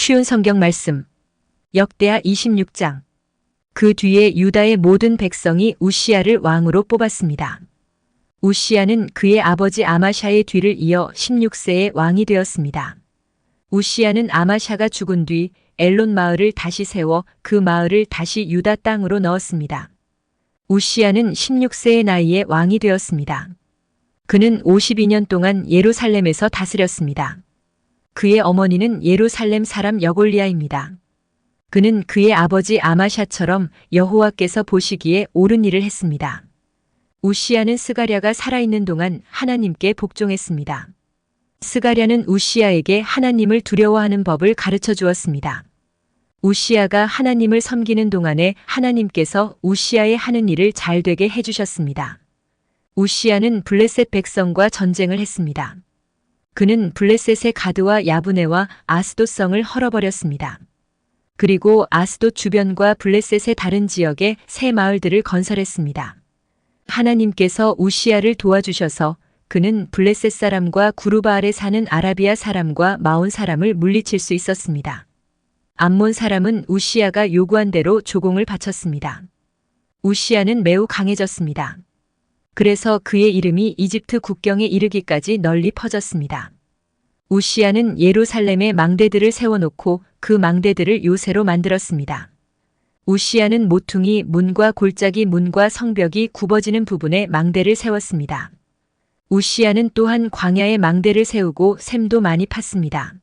쉬운 성경 말씀. 역대하 26장. 그 뒤에 유다의 모든 백성이 우시야를 왕으로 뽑았습니다. 우시야는 그의 아버지 아마샤의 뒤를 이어 16세에 왕이 되었습니다. 우시야는 아마샤가 죽은 뒤 엘론 마을을 다시 세워 그 마을을 다시 유다 땅으로 넣었습니다. 우시야는 16세의 나이에 왕이 되었습니다. 그는 52년 동안 예루살렘에서 다스렸습니다. 그의 어머니는 예루살렘 사람 여골리아입니다. 그는 그의 아버지 아마샤처럼 여호와께서 보시기에 옳은 일을 했습니다. 우시야는 스가랴가 살아있는 동안 하나님께 복종했습니다. 스가랴는 우시야에게 하나님을 두려워하는 법을 가르쳐 주었습니다. 우시야가 하나님을 섬기는 동안에 하나님께서 우시야의 하는 일을 잘되게 해주셨습니다. 우시야는 블레셋 백성과 전쟁을 했습니다. 그는 블레셋의 가드와 야브네와 아스돗성을 헐어버렸습니다. 그리고 아스돗 주변과 블레셋의 다른 지역에 새 마을들을 건설했습니다. 하나님께서 우시야를 도와주셔서 그는 블레셋 사람과 구르바알에 사는 아라비아 사람과 마온 사람을 물리칠 수 있었습니다. 암몬 사람은 우시야가 요구한 대로 조공을 바쳤습니다. 우시야는 매우 강해졌습니다. 그래서 그의 이름이 이집트 국경에 이르기까지 널리 퍼졌습니다. 우시야는 예루살렘에 망대들을 세워놓고 그 망대들을 요새로 만들었습니다. 우시야는 모퉁이 문과 골짜기 문과 성벽이 굽어지는 부분에 망대를 세웠습니다. 우시야는 또한 광야에 망대를 세우고 샘도 많이 팠습니다.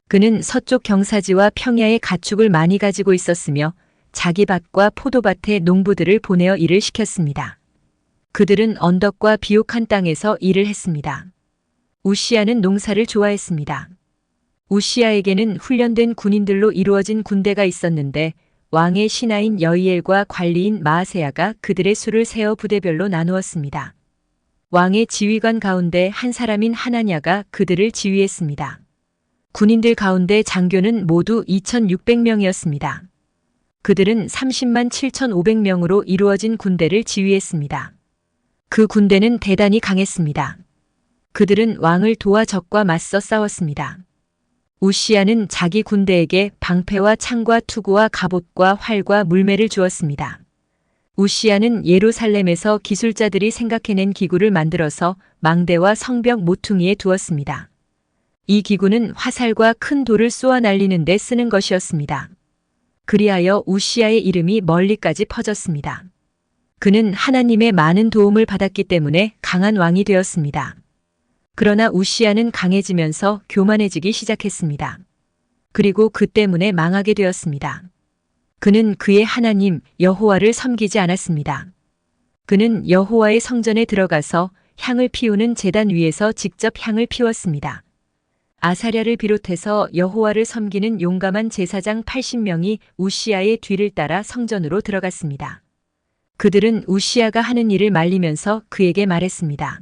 그는 서쪽 경사지와 평야에 가축을 많이 가지고 있었으며 자기 밭과 포도밭에 농부들을 보내어 일을 시켰습니다. 그들은 언덕과 비옥한 땅에서 일을 했습니다. 우시야는 농사를 좋아했습니다. 우시야에게는 훈련된 군인들로 이루어진 군대가 있었는데 왕의 신하인 여이엘과 관리인 마아세야가 그들의 수를 세어 부대별로 나누었습니다. 왕의 지휘관 가운데 한 사람인 하나냐가 그들을 지휘했습니다. 군인들 가운데 장교는 모두 2,600명이었습니다. 그들은 30만 7,500명으로 이루어진 군대를 지휘했습니다. 그 군대는 대단히 강했습니다. 그들은 왕을 도와 적과 맞서 싸웠습니다. 우시야는 자기 군대에게 방패와 창과 투구와 갑옷과 활과 물매를 주었습니다. 우시야는 예루살렘에서 기술자들이 생각해낸 기구를 만들어서 망대와 성벽 모퉁이에 두었습니다. 이 기구는 화살과 큰 돌을 쏘아 날리는 데 쓰는 것이었습니다. 그리하여 우시야의 이름이 멀리까지 퍼졌습니다. 그는 하나님의 많은 도움을 받았기 때문에 강한 왕이 되었습니다. 그러나 우시야는 강해지면서 교만해지기 시작했습니다. 그리고 그 때문에 망하게 되었습니다. 그는 그의 하나님 여호와를 섬기지 않았습니다. 그는 여호와의 성전에 들어가서 향을 피우는 제단 위에서 직접 향을 피웠습니다. 아사랴를 비롯해서 여호와를 섬기는 용감한 제사장 80명이 우시야의 뒤를 따라 성전으로 들어갔습니다. 그들은 우시야가 하는 일을 말리면서 그에게 말했습니다.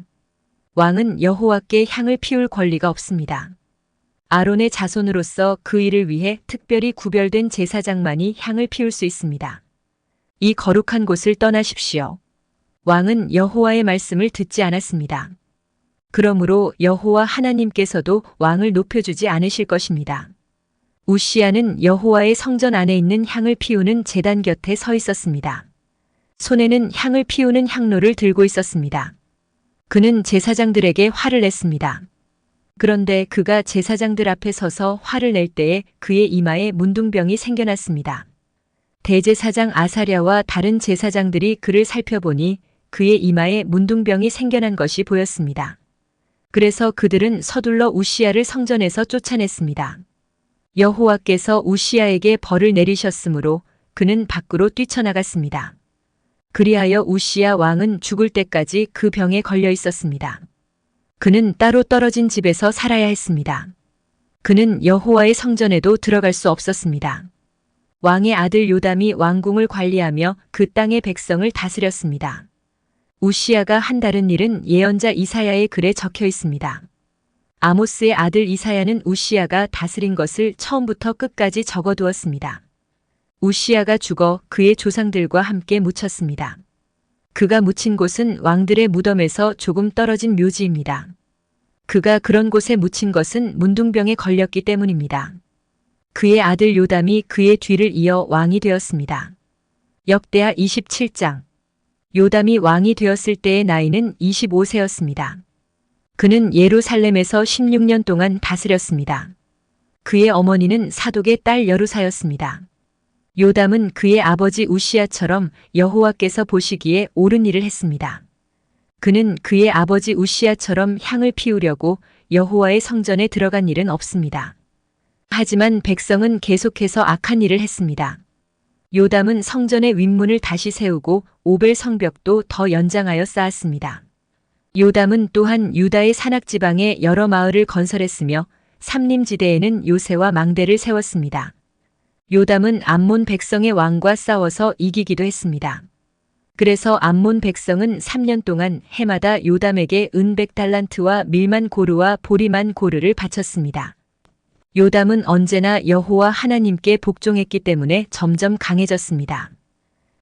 왕은 여호와께 향을 피울 권리가 없습니다. 아론의 자손으로서 그 일을 위해 특별히 구별된 제사장만이 향을 피울 수 있습니다. 이 거룩한 곳을 떠나십시오. 왕은 여호와의 말씀을 듣지 않았습니다. 그러므로 여호와 하나님께서도 왕을 높여주지 않으실 것입니다. 우시야는 여호와의 성전 안에 있는 향을 피우는 제단 곁에 서 있었습니다. 손에는 향을 피우는 향로를 들고 있었습니다. 그는 제사장들에게 화를 냈습니다. 그런데 그가 제사장들 앞에 서서 화를 낼 때에 그의 이마에 문둥병이 생겨났습니다. 대제사장 아사랴와 다른 제사장들이 그를 살펴보니 그의 이마에 문둥병이 생겨난 것이 보였습니다. 그래서 그들은 서둘러 우시야를 성전에서 쫓아냈습니다. 여호와께서 우시야에게 벌을 내리셨으므로 그는 밖으로 뛰쳐나갔습니다. 그리하여 우시야 왕은 죽을 때까지 그 병에 걸려 있었습니다. 그는 따로 떨어진 집에서 살아야 했습니다. 그는 여호와의 성전에도 들어갈 수 없었습니다. 왕의 아들 요담이 왕궁을 관리하며 그 땅의 백성을 다스렸습니다. 우시야가 한 다른 일은 예언자 이사야의 글에 적혀 있습니다. 아모스의 아들 이사야는 우시야가 다스린 것을 처음부터 끝까지 적어두었습니다. 우시야가 죽어 그의 조상들과 함께 묻혔습니다. 그가 묻힌 곳은 왕들의 무덤에서 조금 떨어진 묘지입니다. 그가 그런 곳에 묻힌 것은 문둥병에 걸렸기 때문입니다. 그의 아들 요담이 그의 뒤를 이어 왕이 되었습니다. 역대하 27장. 요담이 왕이 되었을 때의 나이는 25세였습니다. 그는 예루살렘에서 16년 동안 다스렸습니다. 그의 어머니는 사독의 딸 여루사였습니다. 요담은 그의 아버지 우시야처럼 여호와께서 보시기에 옳은 일을 했습니다. 그는 그의 아버지 우시야처럼 향을 피우려고 여호와의 성전에 들어간 일은 없습니다. 하지만 백성은 계속해서 악한 일을 했습니다. 요담은 성전의 윗문을 다시 세우고 오벨 성벽도 더 연장하여 쌓았습니다. 요담은 또한 유다의 산악지방에 여러 마을을 건설했으며 삼림지대에는 요새와 망대를 세웠습니다. 요담은 암몬 백성의 왕과 싸워서 이기기도 했습니다. 그래서 암몬 백성은 3년 동안 해마다 요담에게 은 100달란트와 밀만 고르와 보리만 고르를 바쳤습니다. 요담은 언제나 여호와 하나님께 복종했기 때문에 점점 강해졌습니다.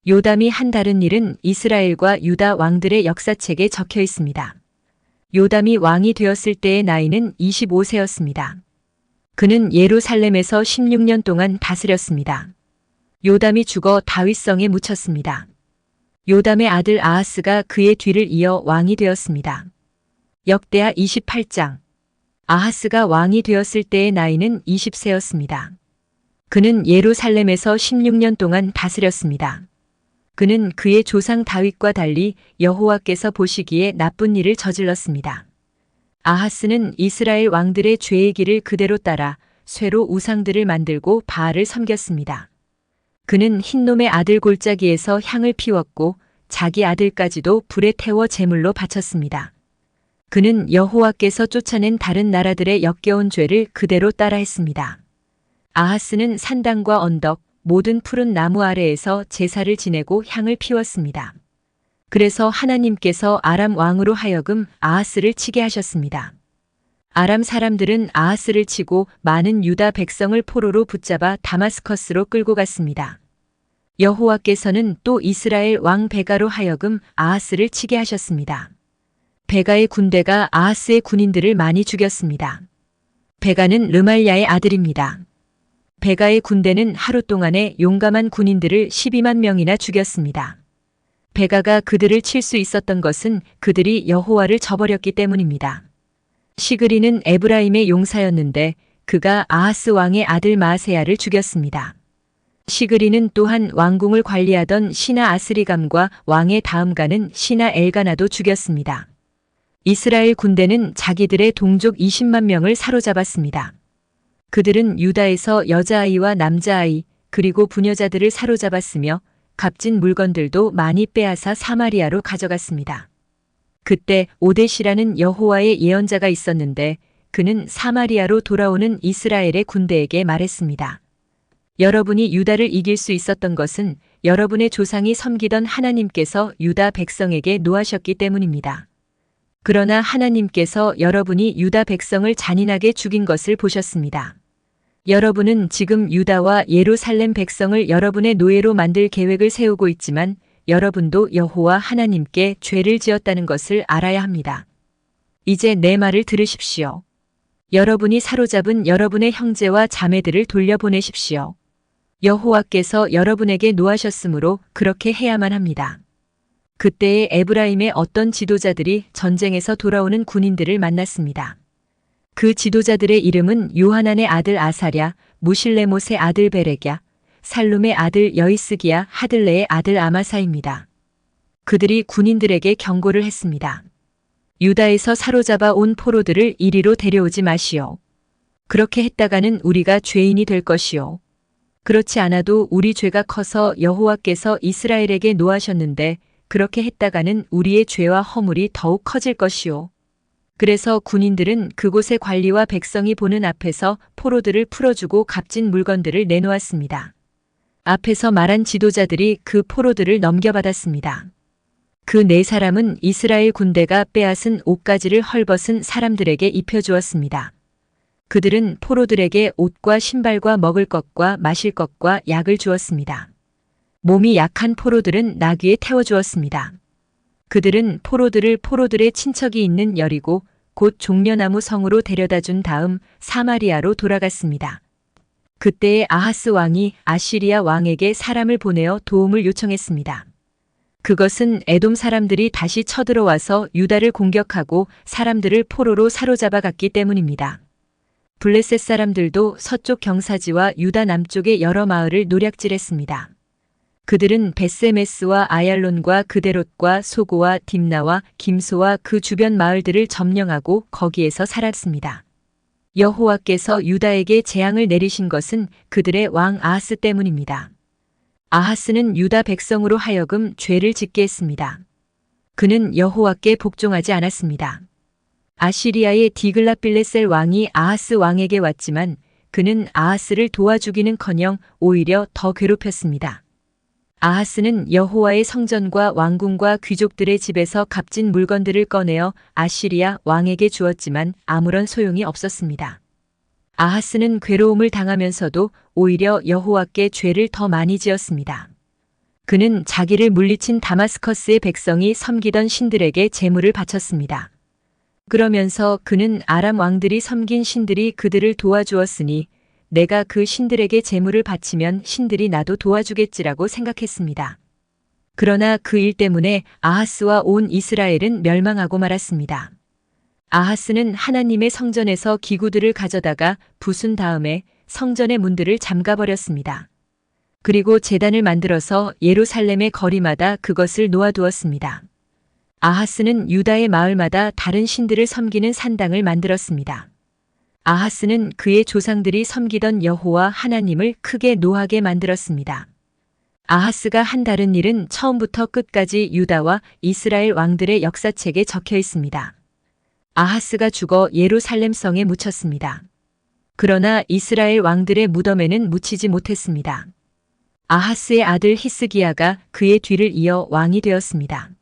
요담이 한 다른 일은 이스라엘과 유다 왕들의 역사책에 적혀 있습니다. 요담이 왕이 되었을 때의 나이는 25세였습니다. 그는 예루살렘에서 16년 동안 다스렸습니다. 요담이 죽어 다윗성에 묻혔습니다. 요담의 아들 아하스가 그의 뒤를 이어 왕이 되었습니다. 역대하 28장. 아하스가 왕이 되었을 때의 나이는 20세였습니다. 그는 예루살렘에서 16년 동안 다스렸습니다. 그는 그의 조상 다윗과 달리 여호와께서 보시기에 나쁜 일을 저질렀습니다. 아하스는 이스라엘 왕들의 죄의 길을 그대로 따라 쇠로 우상들을 만들고 바알을 섬겼습니다. 그는 흰놈의 아들 골짜기에서 향을 피웠고 자기 아들까지도 불에 태워 제물로 바쳤습니다. 그는 여호와께서 쫓아낸 다른 나라들의 역겨운 죄를 그대로 따라했습니다. 아하스는 산당과 언덕, 모든 푸른 나무 아래에서 제사를 지내고 향을 피웠습니다. 그래서 하나님께서 아람 왕으로 하여금 아하스를 치게 하셨습니다. 아람 사람들은 아하스를 치고 많은 유다 백성을 포로로 붙잡아 다마스커스로 끌고 갔습니다. 여호와께서는 또 이스라엘 왕 베가로 하여금 아하스를 치게 하셨습니다. 베가의 군대가 아하스의 군인들을 많이 죽였습니다. 베가는 르말야의 아들입니다. 베가의 군대는 하루 동안에 용감한 군인들을 12만 명이나 죽였습니다. 베가가 그들을 칠 수 있었던 것은 그들이 여호와를 저버렸기 때문입니다. 시그리는 에브라임의 용사였는데 그가 아하스 왕의 아들 마아세야를 죽였습니다. 시그리는 또한 왕궁을 관리하던 신하 아스리감과 왕의 다음가는 신하 엘가나도 죽였습니다. 이스라엘 군대는 자기들의 동족 20만 명을 사로잡았습니다. 그들은 유다에서 여자아이와 남자아이 그리고 부녀자들을 사로잡았으며 값진 물건들도 많이 빼앗아 사마리아로 가져갔습니다. 그때 오뎃이라는 여호와의 예언자가 있었는데 그는 사마리아로 돌아오는 이스라엘의 군대에게 말했습니다. 여러분이 유다를 이길 수 있었던 것은 여러분의 조상이 섬기던 하나님께서 유다 백성에게 노하셨기 때문입니다. 그러나 하나님께서 여러분이 유다 백성을 잔인하게 죽인 것을 보셨습니다. 여러분은 지금 유다와 예루살렘 백성을 여러분의 노예로 만들 계획을 세우고 있지만 여러분도 여호와 하나님께 죄를 지었다는 것을 알아야 합니다. 이제 내 말을 들으십시오. 여러분이 사로잡은 여러분의 형제와 자매들을 돌려보내십시오. 여호와께서 여러분에게 노하셨으므로 그렇게 해야만 합니다. 그때에 에브라임의 어떤 지도자들이 전쟁에서 돌아오는 군인들을 만났습니다. 그 지도자들의 이름은 요하난의 아들 아사랴, 무실레못의 아들 베렉야, 살룸의 아들 여이스기야, 하들레의 아들 아마사입니다. 그들이 군인들에게 경고를 했습니다. 유다에서 사로잡아 온 포로들을 이리로 데려오지 마시오. 그렇게 했다가는 우리가 죄인이 될 것이오. 그렇지 않아도 우리 죄가 커서 여호와께서 이스라엘에게 노하셨는데 그렇게 했다가는 우리의 죄와 허물이 더욱 커질 것이오. 그래서 군인들은 그곳의 관리와 백성이 보는 앞에서 포로들을 풀어주고 값진 물건들을 내놓았습니다. 앞에서 말한 지도자들이 그 포로들을 넘겨받았습니다. 그 네 사람은 이스라엘 군대가 빼앗은 옷가지를 헐벗은 사람들에게 입혀주었습니다. 그들은 포로들에게 옷과 신발과 먹을 것과 마실 것과 약을 주었습니다. 몸이 약한 포로들은 나귀에 태워주었습니다. 그들은 포로들을 포로들의 친척이 있는 여리고 곧 종려나무 성으로 데려다 준 다음 사마리아로 돌아갔습니다. 그때의 아하스 왕이 아시리아 왕에게 사람을 보내어 도움을 요청했습니다. 그것은 에돔 사람들이 다시 쳐들어와서 유다를 공격하고 사람들을 포로로 사로잡아 갔기 때문입니다. 블레셋 사람들도 서쪽 경사지와 유다 남쪽의 여러 마을을 노략질했습니다. 그들은 베세메스와 아얄론과 그데롯과 소고와 딥나와 김소와 그 주변 마을들을 점령하고 거기에서 살았습니다. 여호와께서 유다에게 재앙을 내리신 것은 그들의 왕 아하스 때문입니다. 아하스는 유다 백성으로 하여금 죄를 짓게 했습니다. 그는 여호와께 복종하지 않았습니다. 아시리아의 디글랏빌레셀 왕이 아하스 왕에게 왔지만 그는 아하스를 도와주기는커녕 오히려 더 괴롭혔습니다. 아하스는 여호와의 성전과 왕궁과 귀족들의 집에서 값진 물건들을 꺼내어 아시리아 왕에게 주었지만 아무런 소용이 없었습니다. 아하스는 괴로움을 당하면서도 오히려 여호와께 죄를 더 많이 지었습니다. 그는 자기를 물리친 다마스커스의 백성이 섬기던 신들에게 제물을 바쳤습니다. 그러면서 그는 아람 왕들이 섬긴 신들이 그들을 도와주었으니 내가 그 신들에게 제물을 바치면 신들이 나도 도와주겠지라고 생각했습니다. 그러나 그 일 때문에 아하스와 온 이스라엘은 멸망하고 말았습니다. 아하스는 하나님의 성전에서 기구들을 가져다가 부순 다음에 성전의 문들을 잠가버렸습니다. 그리고 제단을 만들어서 예루살렘의 거리마다 그것을 놓아두었습니다. 아하스는 유다의 마을마다 다른 신들을 섬기는 산당을 만들었습니다. 아하스는 그의 조상들이 섬기던 여호와 하나님을 크게 노하게 만들었습니다. 아하스가 한 다른 일은 처음부터 끝까지 유다와 이스라엘 왕들의 역사책에 적혀 있습니다. 아하스가 죽어 예루살렘 성에 묻혔습니다. 그러나 이스라엘 왕들의 무덤에는 묻히지 못했습니다. 아하스의 아들 히스기야가 그의 뒤를 이어 왕이 되었습니다.